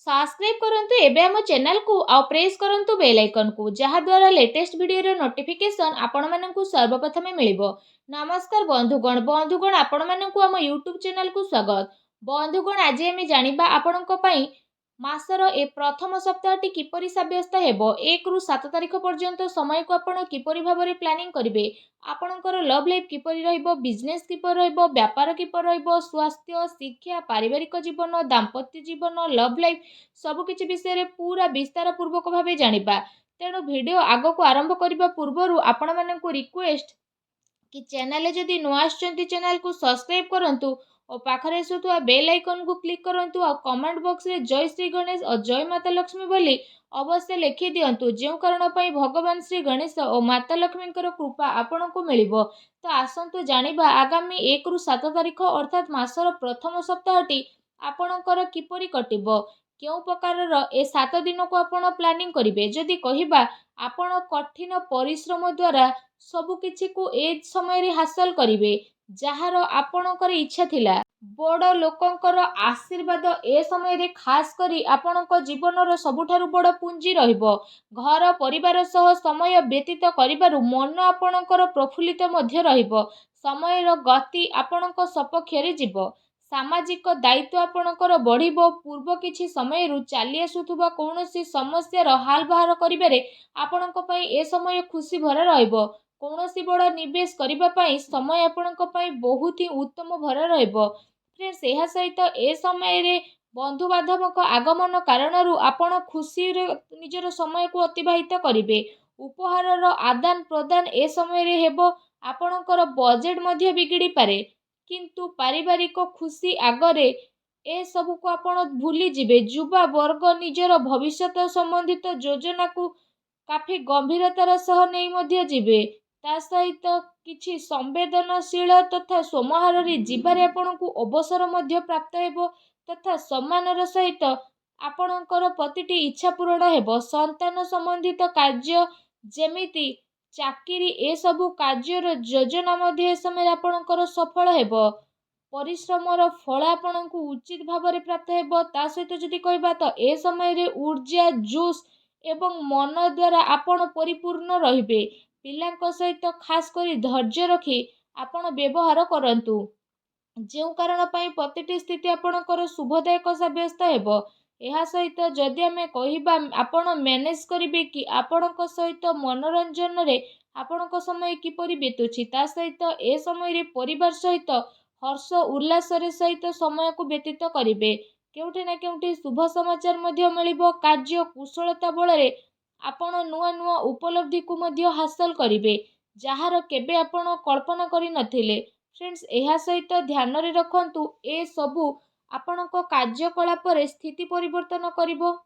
Subscribe करंतु एबे हम चैनल को आ प्रेस करंतु बेल आइकन को जहा द्वारा लेटेस्ट वीडियो रो नोटिफिकेशन आपण माननकु सर्वप्रथमे मिलिबो। नमस्कार बंधुगण आपण माननकु हम यूट्यूब चैनल को स्वागत। बंधुगण आज हम जानिबा आपणक पई मासर ए प्रथम सप्ताहटी किपरि साब्यस्त हेबो 1 रु 7 तारिख पर्यंत समय को आपण किपरि भाबरे प्लानिंग करिवे। आपणकर लव लाइफ किपरि रहइबो, बिजनेस किपरि रहइबो, व्यापार किपरि रहइबो, स्वास्थ्य, शिक्षा, पारिवारिक जीवन, दाम्पत्य जीवन, लव लाइफ सबु किछि विषय रे पूरा विस्तार पूर्वक भाबे जानिबा। तेणु वीडियो आगो को आरंभ करिबा पूर्वरु आपण माननकु रिक्वेस्ट कि चैनल जदि नुआ आछंती चैनल को सब्सक्राइब करंतु और पाखरे आसुथुआ बेल आइकन को क्लिक करंतु और कमेंट बॉक्स रे जय श्री गणेश और जय माता लक्ष्मी बोली अवश्य लिखि दियंतु जेउ कारण पई भगवान श्री गणेश और माता लक्ष्मी कृपा आपण को मिलिबो। तो आसंतु जानिबा आगामी 1 रु 7 तारिख अर्थात मासर प्रथम सप्ताहटी आपणकर किपरि कटिबो, केउ प्रकारर ए 7 दिन को आपण प्लानिंग करिवे। जदि कहिबा आपण कठिन परिश्रम द्वारा सबु किछि को ए समय रे हासिल करिवे जहार आपणकर इच्छा थिला। बड़ लोकंकर आशीर्वाद ए समय रे खास करी आपणक जीवनर सबुठारु बड़ पुंजी रहिबो। घर परिवार सह समय व्यतीत करिबारु मन आपणकर प्रफुल्लित मध्य रहिबो। समयर गति आपणक सपक्ष रे जिवो। सामाजिक दायित्व आपणकर बढ़िबो। पूर्व किछि समय रु चाली आसुथुबा कोनोसी समस्या रो हाल बाहर करिबारे आपणक पई ए समय खुशी भरा रहिबो। कौनसी बड़ निवेश करिबा पई समय आपणक पई बहुत ही उत्तम भरा रहिबो। फ्रेंड्स यह सहित ए समय रे बंधु बांधवक आगमन कारणरू आपण खुशी रे निजर समय को अतिबाहित करिवे। उपहार रो आदान प्रदान ए समय रे हेबो। आपणकर बजेट मध्य बिगिड़ी पारे किंतु पारिवारिक खुशी आगरे ए सबु को आपण भूली जिवे। युवा वर्ग निजर भविष्यत संबंधित योजना को काफी गंभीरतार सह नहीं मध्य जिवे। ता सहित किछि संवेदनशील तथा सोमहारी जीवारे आपणकु अवसर मध्य प्राप्त हेबो तथा सम्मानर सहित आपणकर प्रतिटी इच्छा पूरण हेबो। संतान संबंधित कार्य जेमिति चाकरी ए सबु कार्यर योजना मध्य समय आपणकर सफल हेबो। परिश्रमर फल आपणकु उचित भाव में प्राप्त हेबो। ता सहित जदि कहबा तो ए समय रे ऊर्जा जोश एवं मन द्वारा आपण परिपूर्ण रहिबे। पिलांक सहित खास करी धैर्य रखी आपण व्यवहार करंतु जेउ कारण पई प्रतिटी स्थिति आपणकर शुभदायक साब्यस्त हेबो। एहा सहित जदि आमे कहिबा आपण मैनेज करिवे कि आपणक सहित मनोरंजन रे आपणक समय किपरि बीतुछि। ता सहित ए समय रे परिवार सहित हर्ष उल्लास रे सहित समय को व्यतीत करिवे। केउठी ना केउठी शुभ समाचार मध्य मिलिबो। कार्य कुशलता बल रे आपण नुआ नुआ उपलब्धि को मध्य हासिल करिवे जहार केबे आपण कल्पना करि नथिले। फ्रेंड्स एहा सहित ध्यान रे रखंतु ए सबु आपणक कार्यकलाप रे स्थिति परिवर्तन करिवो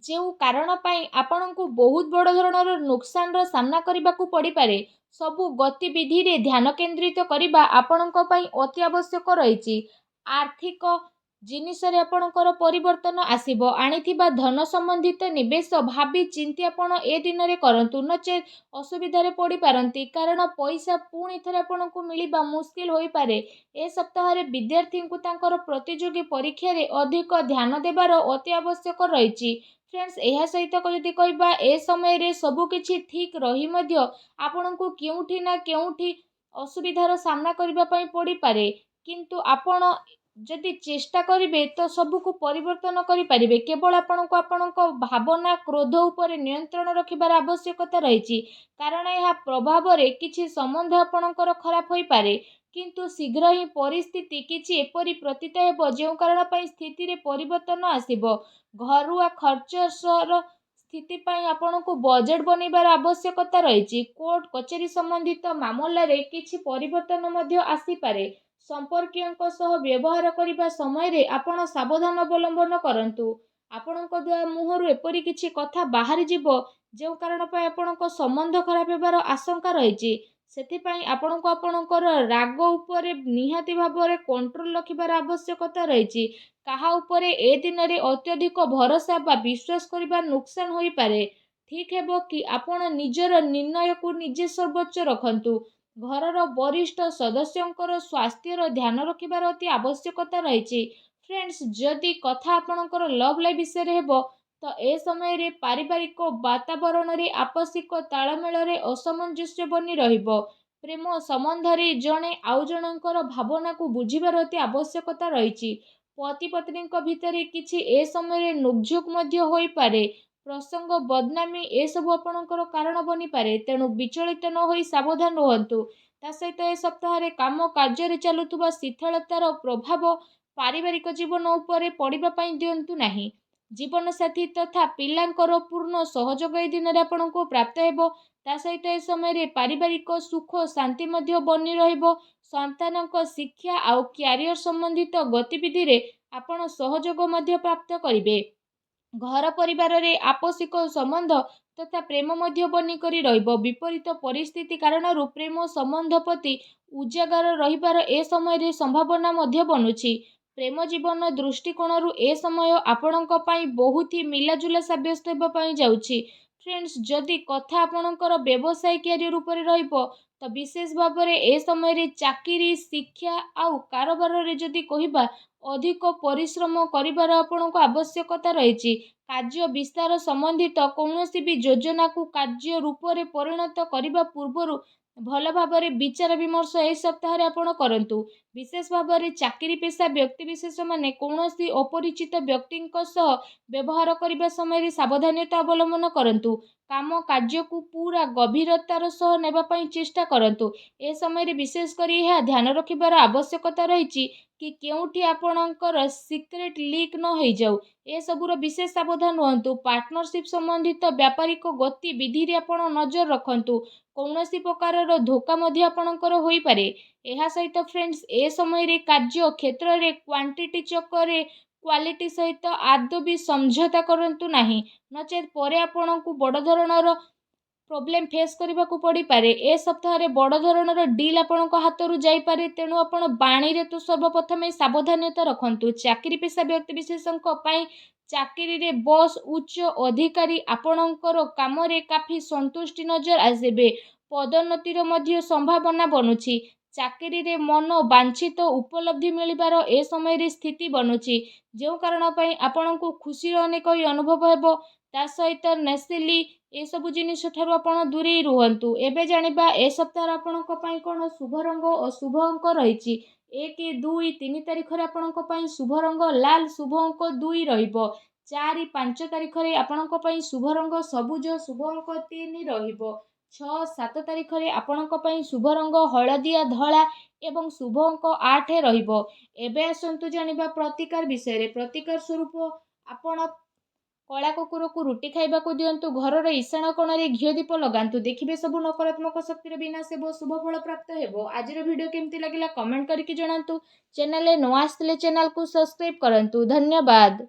जेउ कारण पई आपणकु बहुत बड़ धरणर नुकसान रो सामना करिबाकू पड़ी पारे। सबु गतिविधि रे ध्यान केंद्रित करिबा आपणक पई अति आवश्यक रहिछि। आर्थिक जिनिस रे आपणकर परिवर्तन आसीबो। आनिथिबा धन संबंधित निवेश भाबी चिंती आपण ए दिन रे करंतु नचे असुविधा रे पड़ी पारंती कारण पैसा पुणी थरे आपणकु मिलिबा मुश्किल होई पारे। ए सप्ताह रे विद्यार्थी को तांकर प्रतियोगी परीक्षा रे अधिक ध्यान देबार अति आवश्यक रहिछि। फ्रेंड्स एहा सहित जदि कहबा ए समय रे सबु किछि ठीक रही मध्य आपणकु केउठी ना केउठी असुविधार सामना करिबा पई पड़ी पारे किंतु आपण जदि चेष्टा करिवे तो सबु को परिवर्तन करि परिबे। केवल आपणको आपणको भावना क्रोध उपरे नियंत्रण रखिबार आवश्यकता रहिछि कारण यह प्रभाव रे किछि संबंध आपणकर खराब होई पारे किंतु शीघ्र ही परिस्थिति किछि एपरि प्रतीत हेबो जेउ कारण पई स्थिति रे परिवर्तन आसीबो। घरुआ खर्चर स्थिति पई आपणको बजेट बनेबार आवश्यकता रहिछि। कोर्ट कचेरी संबंधित मामला रे किछि परिवर्तन मध्य आसी पारे। संपर्कियों सह व्यवहार करिबा समय रे आपण सावधान अवलंबन करंतु। आपणको द्वारा मुहरु एपरि किछि कथा बाहरी जिवो जेउ कारण पई आपणको संबंध खराब हेबार आशंका रहिछि। सेथि पई आपणको आपणकर राग उपरे निहाती भाबरे कंट्रोल रखिबार आवश्यकता रहिछि। काहा उपरे ए दिन रे अत्यधिक भरोसा बा विश्वास करिबा नुकसान होई पारे। ठीक हेबो कि आपण निजर निर्णय को निजे सर्वोच्च रखंतु। घरर वरिष्ठ सदस्यंकर स्वास्थ्यर ध्यान रखिबार अति आवश्यकता रहिछि। फ्रेंड्स जदि कथा आपणकर लव लाइफ विषय हेब तो ए समय पारिवारिक वातावरण रे आपसिक तालमेल रे असमंजस्य बनी रहिबो। प्रेम संबंध रे जणे आउ जणकर भावना को बुझिबार अति आवश्यकता रहिछि। पति पत्नी भितर किछि ए समय नोकझोक मध्य होई पारे। प्रसंग बदनामी ए सब आपणकर कारण बनी पारे, तेणु विचलित न होई सावधान रहंतु। ता सहित ए सप्ताह काम कार्य रे चलुथुबा शिथिलतार प्रभाव पारिवारिक जीवन उपरे पड़िबा पई दियंतु नाही। जीवन साथी तथा पिलांकर पूर्ण सहयोग ए दिन आपको प्राप्त हेबो। ता सहित ए समय पारिवारिक सुख शांति मध्य बनी रहिबो। संतानक शिक्षा आउ क्यारियर संबंधित गतिविधि रे आपण सहयोग मध्य प्राप्त करिवे। घर परिवार रे आपसिक संबंध तथा प्रेम मध्य बनी करी रहिबो। विपरीत परिस्थिति कारण प्रेम संबंध प्रति उजागर रहिबार ए समय संभावना मध्य बनुछि। प्रेम जीवन दृष्टिकोण ए समय आपणक पई बहुत ही मिलाजुला साब्यस्त हेबा पई जाउछि। फ्रेंड्स जदि कथा आपणकर व्यवसाय कैरियर ऊपर रहिबो तो विशेष भाव में ए समय चाकरी शिक्षा आउ कारोबार रे जदि कहिबा अधिक परिश्रम करिबार आपणको आवश्यकता रहिछि। कार्य विस्तार संबंधित कौनसी भी योजना को कार्य रूप में परिणत करने पूर्व भल भाव विचार विमर्श ए सप्ताह आपण करंतु। विशेष भाव में चाकरी पेशा व्यक्तिविशेष माने कौनसी अपरिचित व्यक्ति व्यवहार करने समय सावधानता अवलंबन करंतु। काम कार्य को पूरा गभीरतार सह नेबा पई चेष्टा करंतु। ए समय विशेष करी यह ध्यान रखिबार आवश्यकता रहिछि कि केउठी आपणकर सिक्रेट लीक न हो जाऊ। ए सबुर विशेष सावधान रहंतु। पार्टनरशिप संबंधित व्यापारिक गतिविधि रे आपण नजर रखंतु। कौनसी प्रकार धोखा मध्य आपणकर होई पारे। एहा सहित फ्रेंड्स ए समय रे कार्य क्षेत्र रे क्वांटिटी चक्कर क्वालिटी सहित आदौ भी समझौता करंतु नाही, नचेत परे आपणकु बड़ धरणर प्रोब्लेम फेस करने को पड़ पारे। ए सप्ताह बड़ धरणर डील आपण हाथ जाई पारे, तेणु आपण बाणी रे तो सर्वप्रथम सावधानता रखंतु। चाकरी पेशा व्यक्ति विशेषज्ञ पई चाकरी रे बॉस उच्च अधिकारी आपणकर काम रे काफी संतुष्टि नजर आसेबे। पदोन्नतिर मध्य संभावना बनुछि। चाकरी रे मन वांछित उपलब्धि मिलिबार ए समय रे स्थिति बनुछि, जो कारण पई आपणको खुशी अनेक अनुभव हेबो। ता सहित नेसिली ए सब जिनिस ठारू आपण दूरी रुहंतु। एबे जानिबा ए सप्ताह आपणक पई कोन शुभ रंग और शुभ अंक रहिछि। 1 2 3 तारिख रे आपणक पई शुभ रंग लाल, शुभ अंक 2 रहिबो। 4 5 तारिख रे आपणक पई शुभ रंग सबुज, शुभ अंक 3 रहिबो। 6 7 तारिख रे आपणक पई शुभ रंग हळदिया धळा एवं शुभ अंक 8 रहिबो। एबे आसंतु जानिबा प्रतिकार विषय रे। प्रतिकार स्वरूप आपण कला कुकुर को रुटी खाइबा को दियंतु। घर ईशान कोण रे घिओ दीप लगांतु। देखिबे सब नकारात्मक शक्ति विनाश हेबो, शुभ फल प्राप्त हेबो। आजिर वीडियो केमती लागिला कमेंट करके जणांतु। चैनल रे न आस्थिले चैनल को सब्सक्राइब करंतु। धन्यवाद।